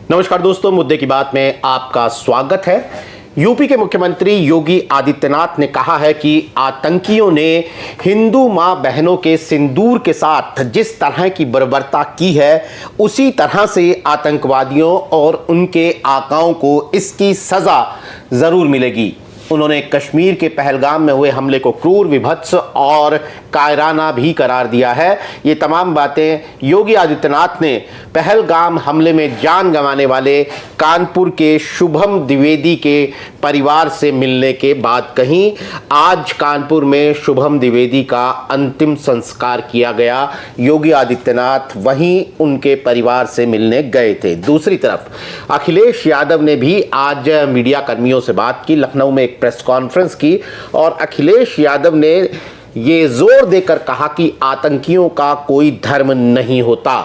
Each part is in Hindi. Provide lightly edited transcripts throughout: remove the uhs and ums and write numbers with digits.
नमस्कार दोस्तों, मुद्दे की बात में आपका स्वागत है। यूपी के मुख्यमंत्री योगी आदित्यनाथ ने कहा है कि आतंकियों ने हिंदू मां बहनों के सिंदूर के साथ जिस तरह की बर्बरता की है, उसी तरह से आतंकवादियों और उनके आकाओं को इसकी सजा जरूर मिलेगी। उन्होंने कश्मीर के पहलगाम में हुए हमले को क्रूर, विभत्स और कायराना भी करार दिया है। ये तमाम बातें योगी आदित्यनाथ ने पहलगाम हमले में जान गंवाने वाले कानपुर के शुभम द्विवेदी के परिवार से मिलने के बाद कहीं। आज कानपुर में शुभम द्विवेदी का अंतिम संस्कार किया गया। योगी आदित्यनाथ वहीं उनके परिवार से मिलने गए थे। दूसरी तरफ अखिलेश यादव ने भी आज मीडिया कर्मियों से बात की, लखनऊ में एक प्रेस कॉन्फ्रेंस की, और अखिलेश यादव ने ये जोर देकर कहा कि आतंकियों का कोई धर्म नहीं होता।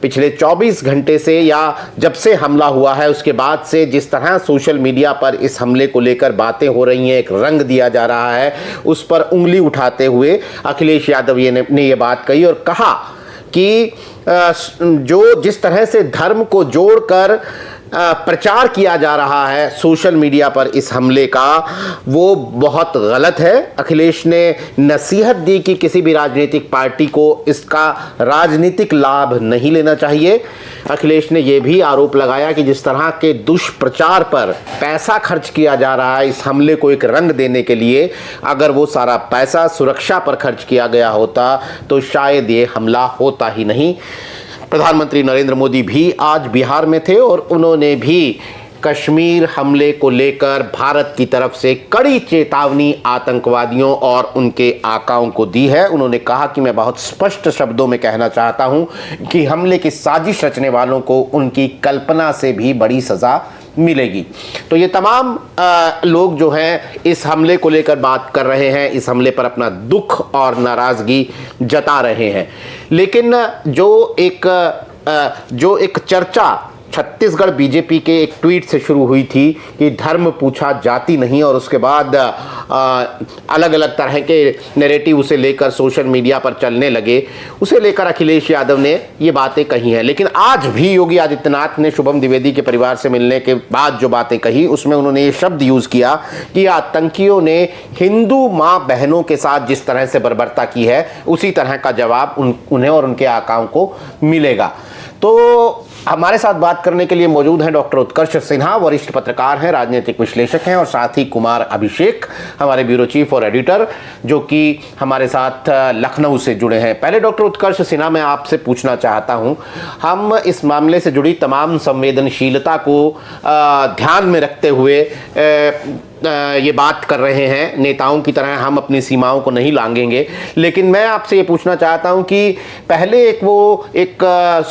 पिछले 24 घंटे से या जब से हमला हुआ है उसके बाद से जिस तरह सोशल मीडिया पर इस हमले को लेकर बातें हो रही हैं, एक रंग दिया जा रहा है, उस पर उंगली उठाते हुए अखिलेश यादव ने ये बात कही और कहा कि जो जिस तरह से धर्म को जोड़कर प्रचार किया जा रहा है सोशल मीडिया पर इस हमले का, वो बहुत गलत है। अखिलेश ने नसीहत दी कि किसी भी राजनीतिक पार्टी को इसका राजनीतिक लाभ नहीं लेना चाहिए। अखिलेश ने यह भी आरोप लगाया कि जिस तरह के दुष्प्रचार पर पैसा खर्च किया जा रहा है इस हमले को एक रंग देने के लिए, अगर वो सारा पैसा सुरक्षा पर खर्च किया गया होता तो शायद ये हमला होता ही नहीं। प्रधानमंत्री नरेंद्र मोदी भी आज बिहार में थे और उन्होंने भी कश्मीर हमले को लेकर भारत की तरफ से कड़ी चेतावनी आतंकवादियों और उनके आकाओं को दी है। उन्होंने कहा कि मैं बहुत स्पष्ट शब्दों में कहना चाहता हूं कि हमले की साजिश रचने वालों को उनकी कल्पना से भी बड़ी सजा मिलेगी। तो ये तमाम लोग जो हैं इस हमले को लेकर बात कर रहे हैं, इस हमले पर अपना दुख और नाराज़गी जता रहे हैं। लेकिन जो एक चर्चा छत्तीसगढ़ बीजेपी के एक ट्वीट से शुरू हुई थी कि धर्म पूछा जाति नहीं, और उसके बाद अलग अलग तरह के नैरेटिव उसे लेकर सोशल मीडिया पर चलने लगे, उसे लेकर अखिलेश यादव ने ये बातें कही हैं। लेकिन आज भी योगी आदित्यनाथ ने शुभम द्विवेदी के परिवार से मिलने के बाद जो बातें कही उसमें उन्होंने ये शब्द यूज़ किया कि आतंकियों ने हिंदू माँ बहनों के साथ जिस तरह से बर्बरता की है उसी तरह का जवाब उन्हें और उनके आकाओं को मिलेगा। तो हमारे साथ बात करने के लिए मौजूद हैं डॉक्टर उत्कर्ष सिन्हा, वरिष्ठ पत्रकार हैं, राजनीतिक विश्लेषक हैं, और साथ ही कुमार अभिषेक, हमारे ब्यूरो चीफ और एडिटर, जो कि हमारे साथ लखनऊ से जुड़े हैं। पहले डॉक्टर उत्कर्ष सिन्हा, मैं आपसे पूछना चाहता हूं, हम इस मामले से जुड़ी तमाम संवेदनशीलता को ध्यान में रखते हुए ये बात कर रहे हैं। नेताओं की तरह हम अपनी सीमाओं को नहीं लांघेंगे, लेकिन मैं आपसे ये पूछना चाहता हूं कि पहले एक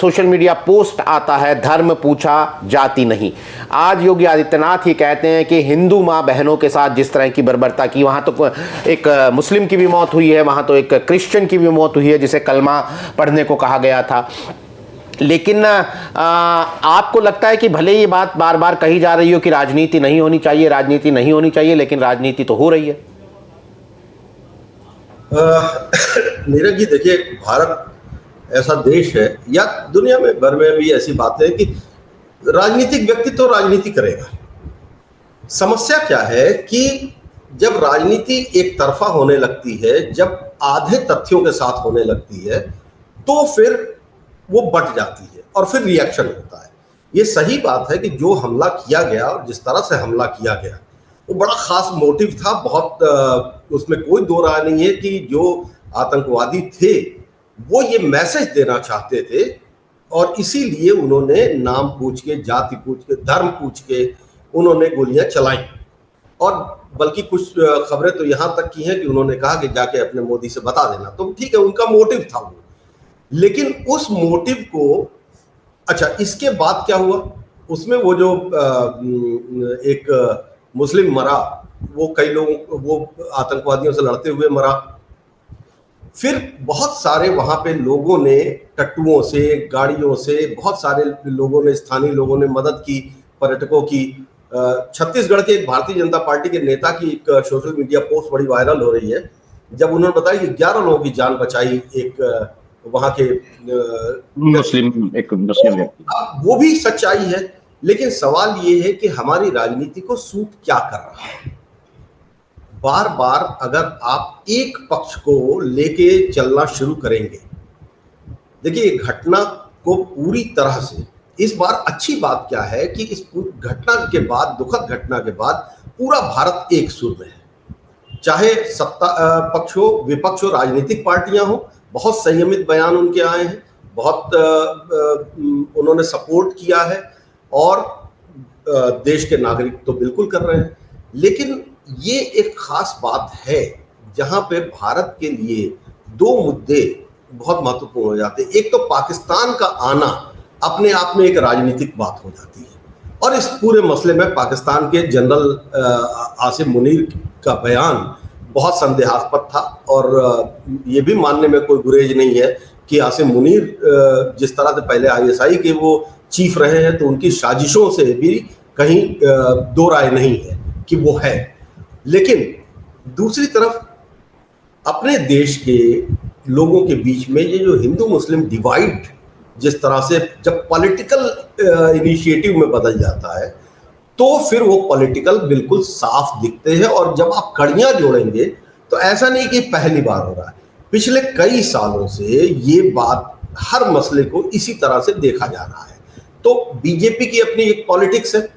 सोशल मीडिया पोस्ट आता है, धर्म पूछा जाति नहीं। आज योगी आदित्यनाथ ये कहते हैं कि हिंदू माँ बहनों के साथ जिस तरह की बर्बरता की, वहाँ तो एक मुस्लिम की भी मौत हुई है, वहाँ तो एक क्रिश्चियन की भी मौत हुई है जिसे कलमा पढ़ने को कहा गया था। लेकिन आपको लगता है कि भले ये बात बार बार कही जा रही हो कि राजनीति नहीं होनी चाहिए, राजनीति नहीं होनी चाहिए, लेकिन राजनीति तो हो रही है। नीरज जी, देखिए, भारत ऐसा देश है, या दुनिया में भर में भी ऐसी बातें हैं कि राजनीतिक व्यक्ति तो राजनीति करेगा। समस्या क्या है कि जब राजनीति एक तरफा होने लगती है, जब आधे तथ्यों के साथ होने लगती है, तो फिर वो बट जाती है और फिर रिएक्शन होता है। ये सही बात है कि जो हमला किया गया और जिस तरह से हमला किया गया वो बड़ा खास मोटिव था। बहुत उसमें कोई दो राय नहीं है कि जो आतंकवादी थे वो ये मैसेज देना चाहते थे, और इसीलिए उन्होंने नाम पूछ के, जाति पूछ के, धर्म पूछ के उन्होंने गोलियां चलाई। और बल्कि कुछ खबरें तो यहाँ तक की हैं कि उन्होंने कहा कि जाके अपने मोदी से बता देना। तो ठीक है, उनका मोटिव था वो, लेकिन उस मोटिव को, अच्छा, इसके बाद क्या हुआ उसमें, वो जो एक मुस्लिम मरा, वो कई लोगों, वो आतंकवादियों से लड़ते हुए मरा। फिर बहुत सारे वहां पे लोगों ने, टट्टुओं से, गाड़ियों से, बहुत सारे लोगों ने, स्थानीय लोगों ने मदद की, पर्यटकों की। छत्तीसगढ़ के एक भारतीय जनता पार्टी के नेता की एक सोशल मीडिया पोस्ट बड़ी वायरल हो रही है, जब उन्होंने बताया कि 11 लोगों की जान बचाई एक वहां के मुस्लिम व्यक्ति। वो भी सच्चाई है लेकिन सवाल ये है कि हमारी राजनीति को सूट क्या कर रहा है। बार बार अगर आप एक पक्ष को लेके चलना शुरू करेंगे, देखिए घटना को पूरी तरह से, इस बार अच्छी बात क्या है कि इस घटना के बाद, दुखद घटना के बाद पूरा भारत एक सुर में है। चाहे सत्ता पक्ष हो, विपक्ष हो, राजनीतिक पार्टियां हो, बहुत संयमित बयान उनके आए हैं, बहुत उन्होंने सपोर्ट किया है, और देश के नागरिक तो बिल्कुल कर रहे हैं। लेकिन ये एक खास बात है जहां पे भारत के लिए दो मुद्दे बहुत महत्वपूर्ण हो जाते हैं। एक तो पाकिस्तान का आना अपने आप में एक राजनीतिक बात हो जाती है, और इस पूरे मसले में पाकिस्तान के जनरल आसिम मुनीर का बयान बहुत संदेहास्पद था, और ये भी मानने में कोई गुरेज नहीं है कि आसिम मुनीर जिस तरह से पहले आईएसआई के वो चीफ रहे हैं, तो उनकी साजिशों से भी कहीं दो राय नहीं है कि वो है। लेकिन दूसरी तरफ अपने देश के लोगों के बीच में ये जो हिंदू मुस्लिम डिवाइड जिस तरह से जब पॉलिटिकल इनिशिएटिव में बदल जाता है, तो फिर वो पॉलिटिकल बिल्कुल साफ दिखते हैं। और जब आप कड़ियां जोड़ेंगे तो ऐसा नहीं कि पहली बार हो रहा है, पिछले कई सालों से ये बात, हर मसले को इसी तरह से देखा जा रहा है। तो बीजेपी की अपनी एक पॉलिटिक्स है,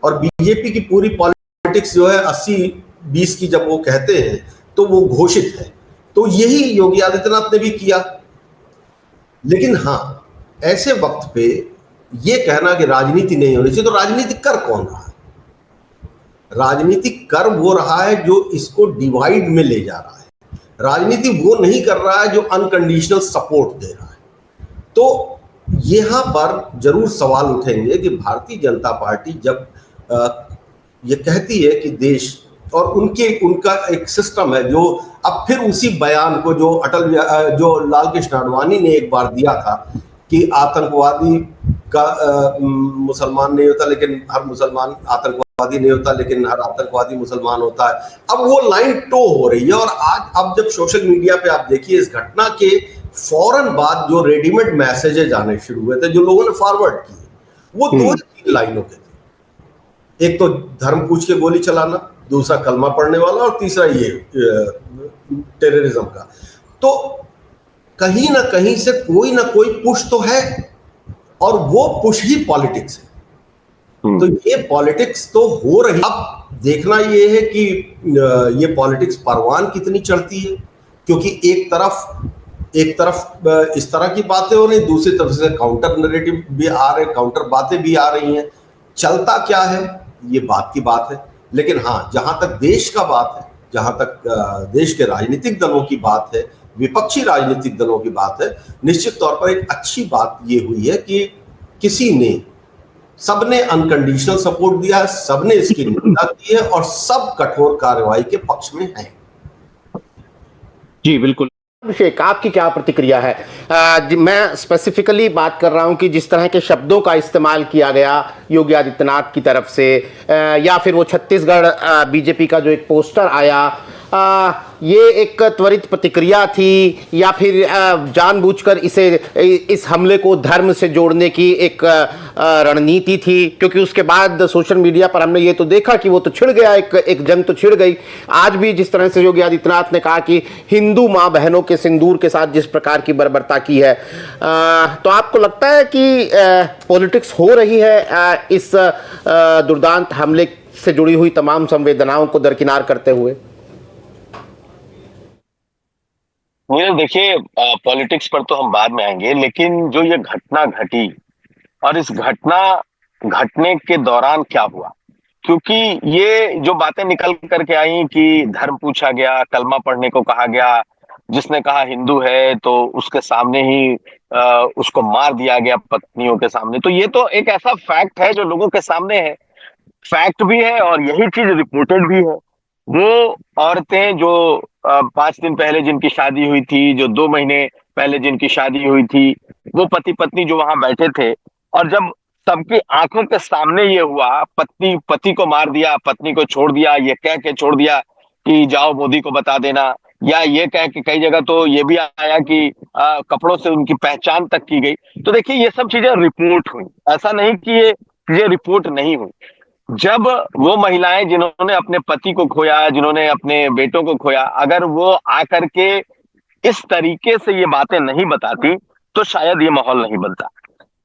और बीजेपी की पूरी पॉलिटिक्स जो है 80-20 की जब वो कहते हैं तो वो घोषित है। तो यही योगी आदित्यनाथ ने भी किया। लेकिन हाँ, ऐसे वक्त पे ये कहना कि राजनीति नहीं होनी चाहिए, तो राजनीति कर कौन रहा है? राजनीति कर वो रहा है जो इसको डिवाइड में ले जा रहा है। राजनीति वो नहीं कर रहा है जो अनकंडीशनल सपोर्ट दे रहा है। तो यहां पर जरूर सवाल उठेंगे कि भारतीय जनता पार्टी जब ये कहती है कि देश, और उनका एक सिस्टम है जो अब फिर उसी बयान को जो लाल कृष्ण आडवाणी ने एक बार दिया था कि आतंकवादी का मुसलमान नहीं होता, लेकिन हर मुसलमान आतंकवादी नहीं होता, लेकिन हर आतंकवादी मुसलमान होता है। अब वो लाइन टो हो रही है, और आज अब जब सोशल मीडिया पे आप देखिए, इस घटना के फौरन बाद जो रेडीमेड मैसेजेज आने शुरू हुए थे, जो लोगों ने फॉरवर्ड किए, वो 2-3 लाइनों के थे। एक तो धर्म पूछ के गोली चलाना, दूसरा कलमा पढ़ने वाला, और तीसरा ये टेररिज्म का। तो कहीं ना कहीं से कोई ना कोई पुश तो है, और वो पुश ही पॉलिटिक्स है। तो ये पॉलिटिक्स तो हो रही। अब देखना ये है कि ये पॉलिटिक्स परवान कितनी चढ़ती है, क्योंकि एक तरफ इस तरह की बातें हो रही, दूसरी तरफ से काउंटर नैरेटिव भी आ रहे, काउंटर बातें भी आ रही हैं। चलता क्या है ये बात की बात है। लेकिन हाँ, जहां तक देश का बात है, जहां तक देश के राजनीतिक दलों की बात है, विपक्षी राजनीतिक दलों की बात है, निश्चित तौर पर एक अच्छी बात ये हुई है कि सबने अनकंडीशनल सपोर्ट दिया है, सबने इसकी निंदा की है, और सब कठोर कार्रवाई के पक्ष में हैं। जी बिल्कुल। अभिषेक, आपकी क्या प्रतिक्रिया है? मैं स्पेसिफिकली बात कर रहा हूं कि जिस तरह के शब्दों का इस्तेमाल किया गया योगी आदित्यनाथ की तरफ से, या फिर वो छत्तीसगढ़ बीजेपी का जो एक पोस्टर आया, ये एक त्वरित प्रतिक्रिया थी, या फिर जानबूझकर इस हमले को धर्म से जोड़ने की एक रणनीति थी? क्योंकि उसके बाद सोशल मीडिया पर हमने ये तो देखा कि वो तो छिड़ गया, एक जंग तो छिड़ गई। आज भी जिस तरह से योगी आदित्यनाथ ने कहा कि हिंदू मां बहनों के सिंदूर के साथ जिस प्रकार की बर्बरता की है, तो आपको लगता है कि पॉलिटिक्स हो रही है इस दुर्दांत हमले से जुड़ी हुई तमाम संवेदनाओं को दरकिनार करते हुए? ये देखिए, पॉलिटिक्स पर तो हम बाद में आएंगे, लेकिन जो ये घटना घटी और इस घटना घटने के दौरान क्या हुआ, क्योंकि ये जो बातें निकल करके आई कि धर्म पूछा गया, कलमा पढ़ने को कहा गया, जिसने कहा हिंदू है तो उसके सामने ही उसको मार दिया गया, पत्नियों के सामने। तो ये तो एक ऐसा फैक्ट है जो लोगों के सामने है, फैक्ट भी है, और यही चीज रिपोर्टेड भी है। वो औरतें जो 5 दिन पहले जिनकी शादी हुई थी, जो 2 महीने पहले जिनकी शादी हुई थी, वो पति पत्नी जो वहां बैठे थे, और जब सबकी आंखों के सामने ये हुआ, पति को मार दिया, पत्नी को छोड़ दिया, ये कह के छोड़ दिया कि जाओ मोदी को बता देना, या ये कह के कई जगह तो ये भी आया कि कपड़ों से उनकी पहचान तक की गई। तो देखिए, ये सब चीजें रिपोर्ट हुई, ऐसा नहीं कि ये चीजें रिपोर्ट नहीं हुई। जब वो महिलाएं जिन्होंने अपने पति को खोया, जिन्होंने अपने बेटों को खोया, अगर वो आकर के इस तरीके से ये बातें नहीं बताती तो शायद ये माहौल नहीं बनता।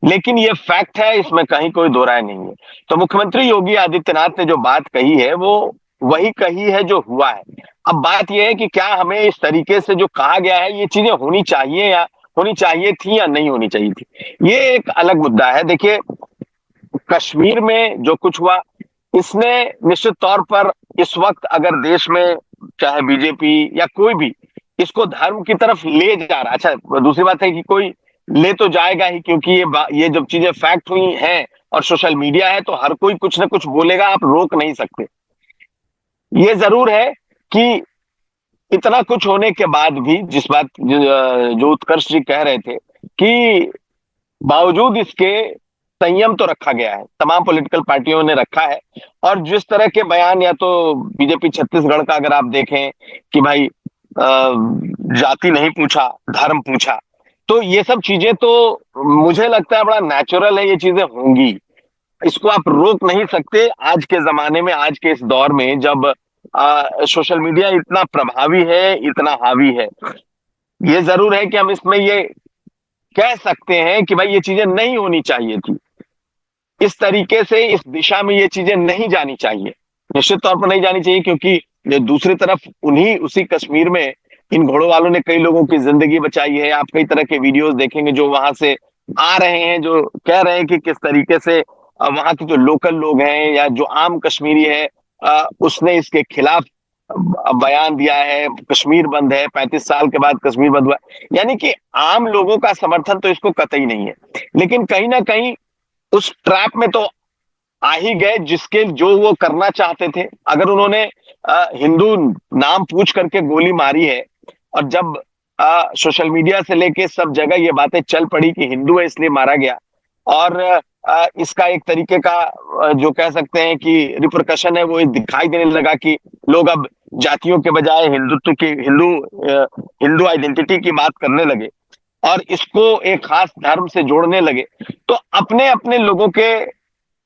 लेकिन ये फैक्ट है, इसमें कहीं कोई दो राय नहीं है। तो मुख्यमंत्री योगी आदित्यनाथ ने जो बात कही है वो वही कही है जो हुआ है। अब बात यह है कि क्या हमें इस तरीके से जो कहा गया है ये चीजें होनी चाहिए या होनी चाहिए थी या नहीं होनी चाहिए थी, ये एक अलग मुद्दा है। देखिए, कश्मीर में जो कुछ हुआ इसने निश्चित तौर पर इस वक्त अगर देश में चाहे बीजेपी या कोई भी इसको धर्म की तरफ ले जा रहा है, अच्छा दूसरी बात है कि कोई ले तो जाएगा ही, क्योंकि ये जब चीजें फैक्ट हुई हैं और सोशल मीडिया है तो हर कोई कुछ ना कुछ बोलेगा, आप रोक नहीं सकते। ये जरूर है कि इतना कुछ होने के बाद भी जिस बात जो उत्कर्ष जी कह रहे थे कि बावजूद इसके संयम तो रखा गया है, तमाम पॉलिटिकल पार्टियों ने रखा है। और जिस तरह के बयान, या तो बीजेपी छत्तीसगढ़ का अगर आप देखें कि भाई जाति नहीं पूछा, धर्म पूछा, तो ये सब चीजें तो मुझे लगता है बड़ा नेचुरल है, ये चीजें होंगी, इसको आप रोक नहीं सकते। आज के जमाने में, आज के इस दौर में जब सोशल मीडिया इतना प्रभावी है, इतना हावी है, ये जरूर है कि हम इसमें ये कह सकते हैं कि भाई ये चीजें नहीं होनी चाहिए थी, इस तरीके से इस दिशा में ये चीजें नहीं जानी चाहिए, निश्चित तौर पर नहीं जानी चाहिए। क्योंकि दूसरी तरफ उसी कश्मीर में इन घोड़ों वालों ने कई लोगों की जिंदगी बचाई है। आप कई तरह के वीडियोस देखेंगे जो वहां से आ रहे हैं, जो कह रहे हैं कि किस तरीके से वहां के जो लोकल लोग हैं या जो आम कश्मीरी है उसने इसके खिलाफ बयान दिया है, कश्मीर बंद है, 35 साल के बाद कश्मीर बंद हुआ। यानी कि आम लोगों का समर्थन तो इसको कतई नहीं है, लेकिन कहीं ना कहीं उस ट्रैप में तो आ ही गए जिसके जो वो करना चाहते थे। अगर उन्होंने हिंदू नाम पूछ करके गोली मारी है, और जब सोशल मीडिया से लेके सब जगह ये बातें चल पड़ी कि हिंदू है इसलिए मारा गया, और इसका एक तरीके का जो कह सकते हैं कि रिपरकशन है वो दिखाई देने लगा कि लोग अब जातियों के बजाय हिंदुत्व की, हिंदू आइडेंटिटी की बात करने लगे और इसको एक खास धर्म से जोड़ने लगे। तो अपने अपने लोगों के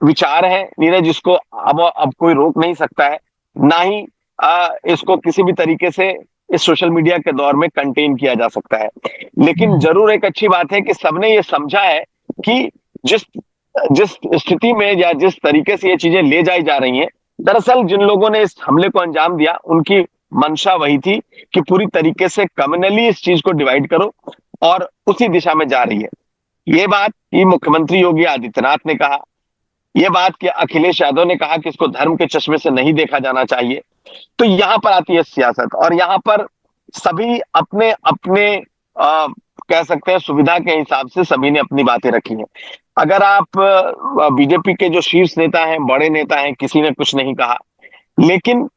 विचार हैं नीरज, जिसको अब कोई रोक नहीं सकता है, ना ही इसको किसी भी तरीके से इस सोशल मीडिया के दौर में कंटेन किया जा सकता है। लेकिन जरूर एक अच्छी बात है कि सबने ये समझा है कि जिस स्थिति में या जिस तरीके से ये चीजें ले जाई जा रही हैं, दरअसल जिन लोगों ने इस हमले को अंजाम दिया उनकी मंशा वही थी कि पूरी तरीके से कम्युनली इस चीज को डिवाइड करो, और उसी दिशा में जा रही है। ये बात कि मुख्यमंत्री योगी आदित्यनाथ ने कहा, यह बात कि अखिलेश यादव ने कहा कि इसको धर्म के चश्मे से नहीं देखा जाना चाहिए। तो यहां पर आती है सियासत, और यहां पर सभी अपने अपने कह सकते हैं सुविधा के हिसाब से सभी ने अपनी बातें रखी हैं। अगर आप बीजेपी के जो शीर्ष नेता हैं, बड़े नेता हैं, किसी ने कुछ नहीं कहा, लेकिन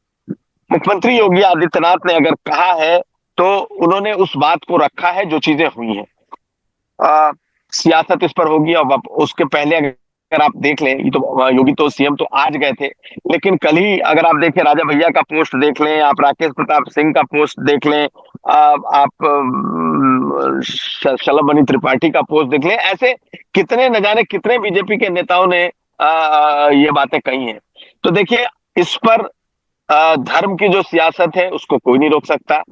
मुख्यमंत्री योगी आदित्यनाथ ने अगर कहा है तो उन्होंने उस बात को रखा है जो चीजें हुई हैं। सियासत इस पर होगी। और उसके पहले अगर आप देख लें, ये तो योगी तो सीएम तो आज गए थे, लेकिन कल ही अगर आप देखें राजा भैया का पोस्ट देख लें, आप राकेश प्रताप सिंह का पोस्ट देख लें, आप शलभमणि त्रिपाठी का पोस्ट देख लें, ऐसे कितने न जाने कितने बीजेपी के नेताओं ने ये बातें कही हैं। तो देखिए, इस पर धर्म की जो सियासत है उसको कोई नहीं रोक सकता।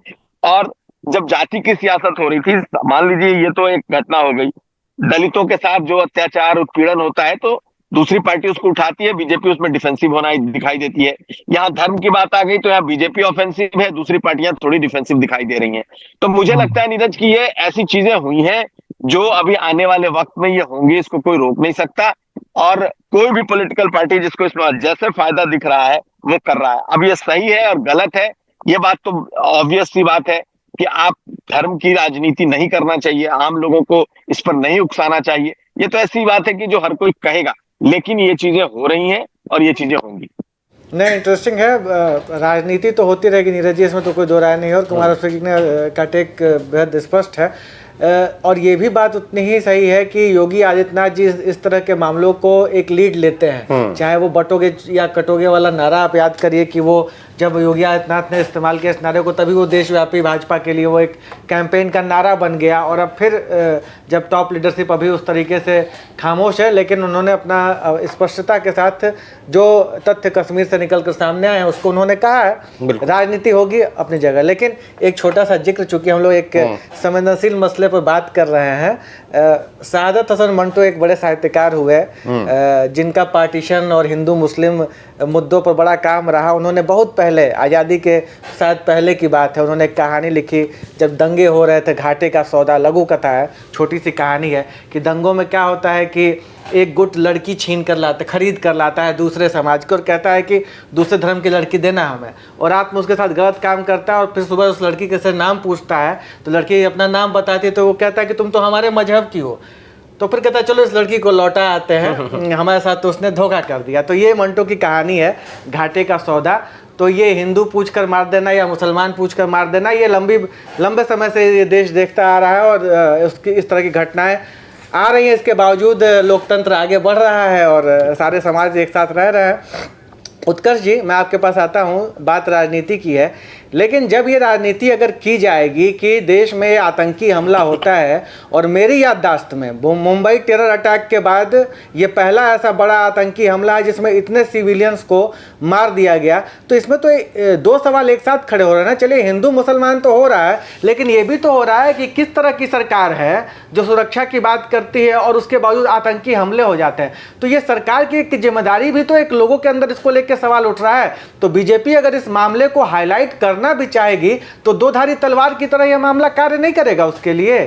और जब जाति की सियासत हो रही थी, मान लीजिए ये तो एक घटना हो गई, दलितों के साथ जो अत्याचार उत्पीड़न होता है तो दूसरी पार्टी उसको उठाती है, बीजेपी उसमें डिफेंसिव होना दिखाई देती है। यहाँ धर्म की बात आ गई तो यहाँ बीजेपी ऑफेंसिव है, दूसरी पार्टियां थोड़ी डिफेंसिव दिखाई दे रही हैं। तो मुझे लगता है नीरज कि ये ऐसी चीजें हुई हैं जो अभी आने वाले वक्त में ये होंगी, इसको कोई रोक नहीं सकता। और कोई भी पॉलिटिकल पार्टी जिसको इसमें जैसे फायदा दिख रहा है वो कर रहा है। अब ये सही है और गलत है, ये बात तो ऑब्वियस सी बात है कि आप धर्म की राजनीति नहीं करना चाहिए, आम लोगों को इस पर नहीं उकसाना चाहिए, ये तो ऐसी बात है कि जो हर कोई कहेगा। लेकिन ये चीजें हो रही हैं और ये चीजें होंगी। नहीं, इंटरेस्टिंग है। राजनीति तो होती रहेगी नीरज जी, इसमें तो कोई दो राय नहीं है, और कुमार का टेक बेहद स्पष्ट है। और ये भी बात उतनी ही सही है कि योगी आदित्यनाथ जी इस तरह के मामलों को एक लीड लेते हैं, चाहे वो बटोगे या कटोगे वाला नारा आप याद करिए कि वो जब योगी आदित्यनाथ ने इस्तेमाल किया इस नारे को, तभी वो देशव्यापी भाजपा के लिए वो एक कैंपेन का नारा बन गया। और अब फिर जब टॉप लीडरशिप अभी उस तरीके से खामोश है, लेकिन उन्होंने अपना स्पष्टता के साथ जो तथ्य कश्मीर से निकल कर सामने आए हैं उसको उन्होंने कहा है। राजनीति होगी अपनी जगह, लेकिन एक छोटा सा जिक्र, चूंकि हम लोग एक संवेदनशील मसले पर बात कर रहे हैं, सआदत हसन मंटो एक बड़े साहित्यकार हुए जिनका पार्टीशन और हिंदू मुस्लिम मुद्दों पर बड़ा काम रहा। उन्होंने बहुत पहले, आज़ादी के शायद पहले की बात है, उन्होंने एक कहानी लिखी जब दंगे हो रहे थे, घाटे का सौदा, लघु कथा है, छोटी सी कहानी है कि दंगों में क्या होता है कि एक गुट लड़की छीन कर लाता, खरीद कर लाता है दूसरे समाज को और कहता है कि दूसरे धर्म की लड़की देना हमें, और रात में उसके साथ गलत काम करता है और फिर सुबह उस लड़की के से नाम पूछता है तो लड़की अपना नाम बताती है तो वो कहता है कि तुम तो हमारे मजहब की हो। तो फिर कहता है चलो इस लड़की को लौटा आते हैं, हमारे साथ तो उसने धोखा कर दिया। तो ये मंटो की कहानी है, घाटे का सौदा। तो ये हिंदू पूछ कर मार देना या मुसलमान पूछ कर मार देना, ये लंबे समय से ये देश देखता आ रहा है और उसकी इस तरह की घटनाएं आ रही हैं। इसके बावजूद लोकतंत्र आगे बढ़ रहा है और सारे समाज एक साथ रह रहे हैं। उत्कर्ष जी, मैं आपके पास आता हूँ, बात राजनीति की है, लेकिन जब ये राजनीति अगर की जाएगी कि देश में आतंकी हमला होता है, और मेरी याददाश्त में मुंबई टेरर अटैक के बाद ये पहला ऐसा बड़ा आतंकी हमला है जिसमें इतने सिविलियंस को मार दिया गया, तो इसमें तो दो सवाल एक साथ खड़े हो रहे हैं ना। चलिए हिंदू मुसलमान तो हो रहा है, लेकिन ये भी तो हो रहा है कि किस तरह की सरकार है जो सुरक्षा की बात करती है और उसके बावजूद आतंकी हमले हो जाते हैं। तो ये सरकार की एक जिम्मेदारी भी तो एक लोगों के अंदर इसको लेकर सवाल उठ रहा है। तो बीजेपी अगर इस मामले को हाईलाइट करना भी चाहेगी तो दो धारी तलवार की तरह यह मामला कार्य नहीं करेगा उसके लिए।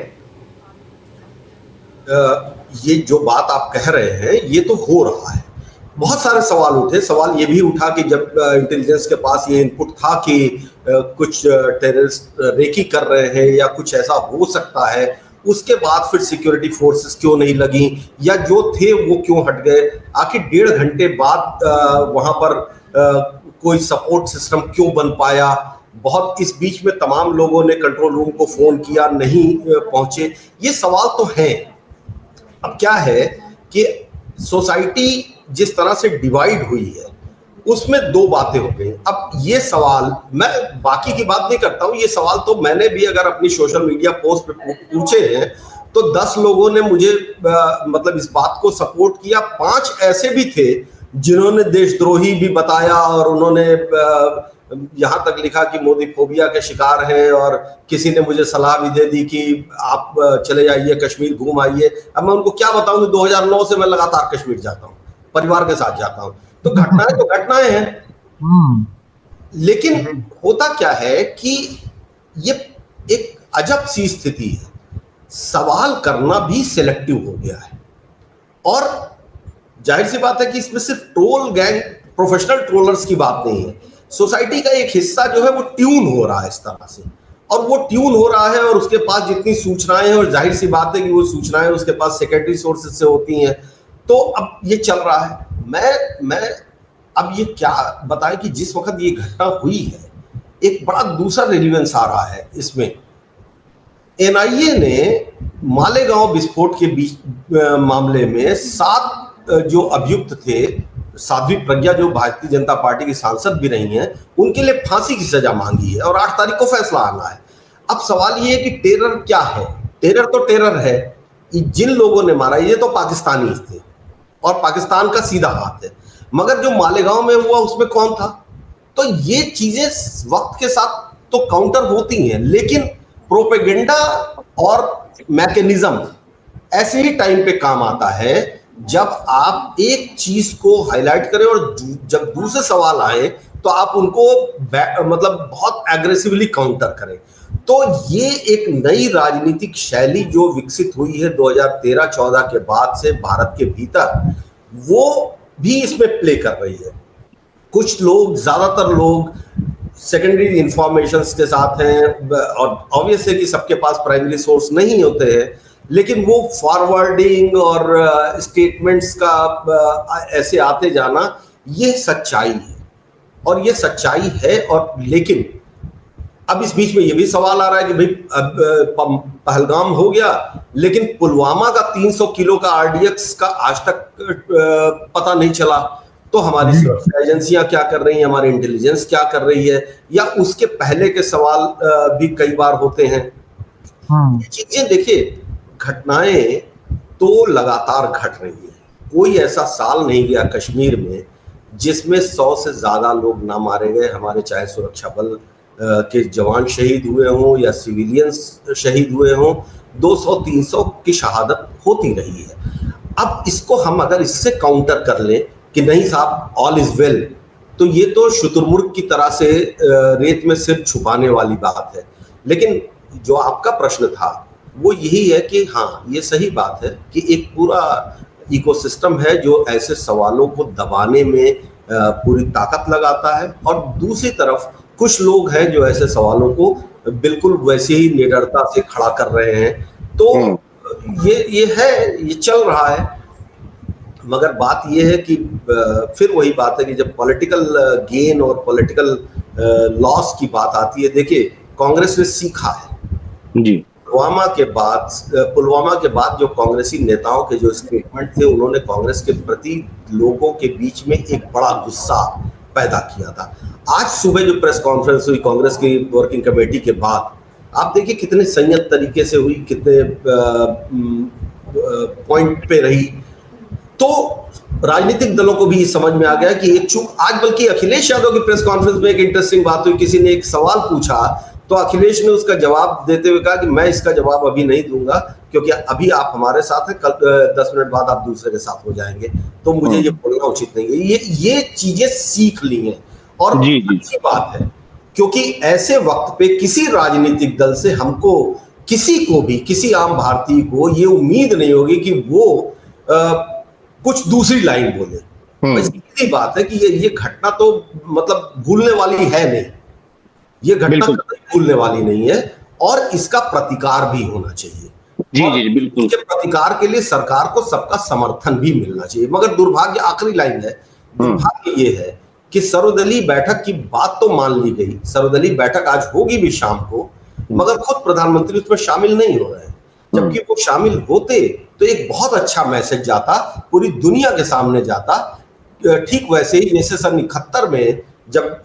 ये जो बात आप कह रहे हैं ये तो हो रहा है। बहुत सारे सवाल उठे। सवाल ये भी उठा कि जब इंटेलिजेंस के पास ये इनपुट था कि कुछ टेररिस्ट रेकी कर रहे हैं या कुछ ऐसा हो सकता है, उसके बाद फिर सिक्योरिटी फोर्सेस क्यों नहीं लगी या जो थे वो क्यों हट गए। आखिर 1.5 घंटे बाद वहां पर कोई सपोर्ट सिस्टम क्यों बन पाया। बहुत इस बीच में तमाम लोगों ने कंट्रोल रूम को फोन किया, नहीं पहुंचे। ये सवाल तो हैं। अब क्या है कि सोसाइटी जिस तरह से डिवाइड हुई है उसमें दो बातें हो गई। अब ये सवाल, मैं बाकी की बात नहीं करता हूं, ये सवाल तो मैंने भी अगर अपनी सोशल मीडिया पोस्ट पे पूछे हैं तो 10 लोगों ने मुझे मतलब इस बात को सपोर्ट किया। 5 ऐसे भी थे जिन्होंने देशद्रोही भी बताया और उन्होंने यहां तक लिखा कि मोदी फोबिया के शिकार हैं, और किसी ने मुझे सलाह भी दे दी कि आप चले जाइए कश्मीर, घूम आइए। अब मैं उनको क्या बताऊं कि 2009 से मैं लगातार कश्मीर जाता हूं, परिवार के साथ जाता हूं। तो घटनाएं तो घटनाएं हैं, लेकिन होता क्या है कि ये एक अजब सी स्थिति है। सवाल करना भी सिलेक्टिव हो गया है, और जाहिर सी बात है कि इसमें सिर्फ ट्रोल गैंग, प्रोफेशनल ट्रोलर्स की बात नहीं है। सोसाइटी का एक हिस्सा जो है वो ट्यून हो रहा है इस तरह से, और वो ट्यून हो रहा है और उसके पास जितनी सूचनाएं हैं, और जाहिर सी बात है कि वो सूचनाएं उसके पास सेकेंडरी सोर्सेज से होती हैं, तो अब ये चल रहा है। मैं अब ये क्या बताएं कि जिस वक्त ये घटना हुई है एक बड़ा दूसरा रेलिवेंस आ रहा है इसमें। एनआईए ने मालेगांव विस्फोट के बीच मामले में 7 जो अभियुक्त थे, साध्वी प्रज्ञा जो भारतीय जनता पार्टी की सांसद भी रही हैं, उनके लिए फांसी की सजा मांगी है और 8 तारीख को फैसला आना है। अब सवाल ये है कि टेरर क्या है। टेरर तो टेरर है। जिन लोगों ने मारा ये तो पाकिस्तानी थे और पाकिस्तान का सीधा हाथ है, मगर जो मालेगांव में हुआ उसमें कौन था। तो ये चीजें वक्त के साथ तो काउंटर होती हैं, लेकिन प्रोपेगेंडा और मैकेनिज्म ऐसे ही टाइम पे काम आता है जब आप एक चीज को हाईलाइट करें और जब दूसरे सवाल आए तो आप उनको मतलब बहुत एग्रेसिवली काउंटर करें। तो ये एक नई राजनीतिक शैली जो विकसित हुई है 2013-14 के बाद से भारत के भीतर, वो भी इसमें प्ले कर रही है। कुछ लोग, ज्यादातर लोग सेकेंडरी इंफॉर्मेशन के साथ हैं, और ऑब्वियस है कि सबके पास प्राइमरी सोर्स नहीं होते हैं, लेकिन वो फॉरवर्डिंग और स्टेटमेंट्स का ऐसे आते जाना, ये सच्चाई है और ये सच्चाई है। और लेकिन अब इस बीच में ये भी सवाल आ रहा है कि भाई पहलगाम हो गया, लेकिन पुलवामा का 300 किलो का आरडीएक्स का आज तक पता नहीं चला। तो हमारी सुरक्षा एजेंसियां क्या कर रही हैं, हमारी इंटेलिजेंस क्या कर रही है, या उसके पहले के सवाल भी कई बार होते हैं। ये चीजें देखिए, घटनाएं तो लगातार घट रही है। कोई ऐसा साल नहीं गया कश्मीर में जिसमें 100 से ज्यादा लोग ना मारे गए, हमारे चाहे सुरक्षा बल के जवान शहीद हुए हों या सिविलियंस शहीद हुए हों, 200-300 की शहादत होती रही है। अब इसको हम अगर इससे काउंटर कर लें कि नहीं साहब ऑल इज वेल, तो ये तो शुतुरमुर्ग की तरह से रेत में सिर छुपाने वाली बात है। लेकिन जो आपका प्रश्न था वो यही है कि हाँ, ये सही बात है कि एक पूरा इकोसिस्टम है जो ऐसे सवालों को दबाने में पूरी ताकत लगाता है, और दूसरी तरफ कुछ लोग हैं जो ऐसे सवालों को बिल्कुल वैसे ही निडरता से खड़ा कर रहे हैं। तो ये चल रहा है। मगर बात ये है कि फिर वही बात है कि जब पॉलिटिकल गेन और पॉलिटिकल लॉस की बात आती है, देखिए कांग्रेस ने सीखा है जी। पुलवामा के बाद जो कांग्रेसी नेताओं के जो स्टेटमेंट थे, उन्होंने कांग्रेस के प्रति लोगों के बीच में एक बड़ा गुस्सा पैदा किया था। आज सुबह जो प्रेस कॉन्फ्रेंस हुई कांग्रेस की वर्किंग कमेटी के बाद, आप देखिए कितने संयत तरीके से हुई, कितने पॉइंट पे रही। तो राजनीतिक दलों को भी समझ में आ गया कि एक चूक आज, बल्कि अखिलेश यादव की प्रेस कॉन्फ्रेंस में एक इंटरेस्टिंग बात हुई, किसी ने एक सवाल पूछा तो अखिलेश ने उसका जवाब देते हुए कहा कि मैं इसका जवाब अभी नहीं दूंगा क्योंकि अभी आप हमारे साथ हैं, कल 10 मिनट बाद आप दूसरे के साथ हो जाएंगे, तो मुझे ये बोलना उचित नहीं है। ये चीजें सीख ली हैं और अच्छी बात है, क्योंकि ऐसे वक्त पे किसी राजनीतिक दल से हमको, किसी को भी, किसी आम भारतीय को ये उम्मीद नहीं होगी कि वो कुछ दूसरी लाइन बोले। सीधी बात है कि ये घटना तो मतलब भूलने वाली है नहीं, ये घटना भूलने वाली नहीं है, और इसका प्रतिकार भी होना चाहिए। जी बिल्कुल। इसके प्रतिकार के लिए सरकार को सबका समर्थन भी मिलना चाहिए। मगर दुर्भाग्य, आखिरी लाइन है, दुर्भाग्य ये है कि सर्वदलीय बैठक की बात तो मान ली गई, सर्वदलीय बैठक आज होगी भी शाम को, मगर खुद प्रधानमंत्री उसमें शामिल नहीं हो रहे हैं। जबकि वो शामिल होते तो एक बहुत अच्छा मैसेज जाता, पूरी दुनिया के सामने जाता। ठीक वैसे ही जैसे सन 71 में जब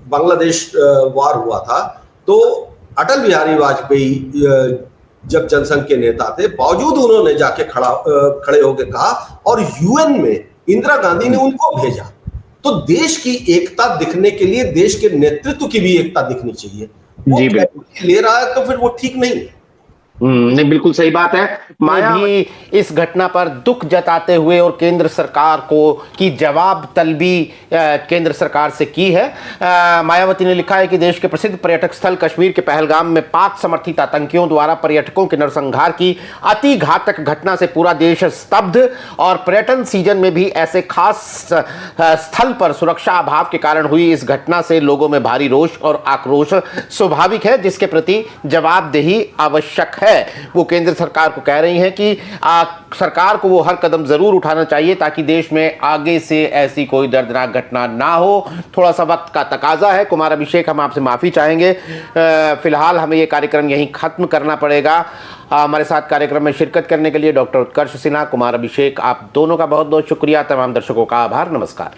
बांग्लादेश वार हुआ था, तो अटल बिहारी वाजपेयी जब जनसंघ के नेता थे, बावजूद उन्होंने जाके खड़े होकर कहा, और यूएन में इंदिरा गांधी ने उनको भेजा। तो देश की एकता दिखने के लिए देश के नेतृत्व की भी एकता दिखनी चाहिए। वो ले रहा है तो फिर वो ठीक नहीं है। नहीं, बिल्कुल सही बात है। माया भी इस घटना पर दुख जताते हुए और केंद्र सरकार को की जवाब तलबी केंद्र सरकार से की है। मायावती ने लिखा है कि देश के प्रसिद्ध पर्यटक स्थल कश्मीर के पहलगाम में पाक समर्थित आतंकियों द्वारा पर्यटकों के नरसंहार की अति घातक घटना से पूरा देश स्तब्ध, और पर्यटन सीजन में भी ऐसे खास स्थल पर सुरक्षा अभाव के कारण हुई इस घटना से लोगों में भारी रोष और आक्रोश स्वाभाविक है, जिसके प्रति जवाबदेही आवश्यक है। वो केंद्र सरकार को कह रही हैं कि सरकार को वो हर कदम जरूर उठाना चाहिए ताकि देश में आगे से ऐसी कोई दर्दनाक घटना ना हो। थोड़ा सा वक्त का तकाजा है। कुमार अभिषेक, हम आपसे माफी चाहेंगे, फिलहाल हमें ये कार्यक्रम यहीं खत्म करना पड़ेगा। हमारे साथ कार्यक्रम में शिरकत करने के लिए डॉक्टर उत्कर्ष सिन्हा, कुमार अभिषेक, आप दोनों का बहुत बहुत शुक्रिया। तमाम दर्शकों का आभार। नमस्कार।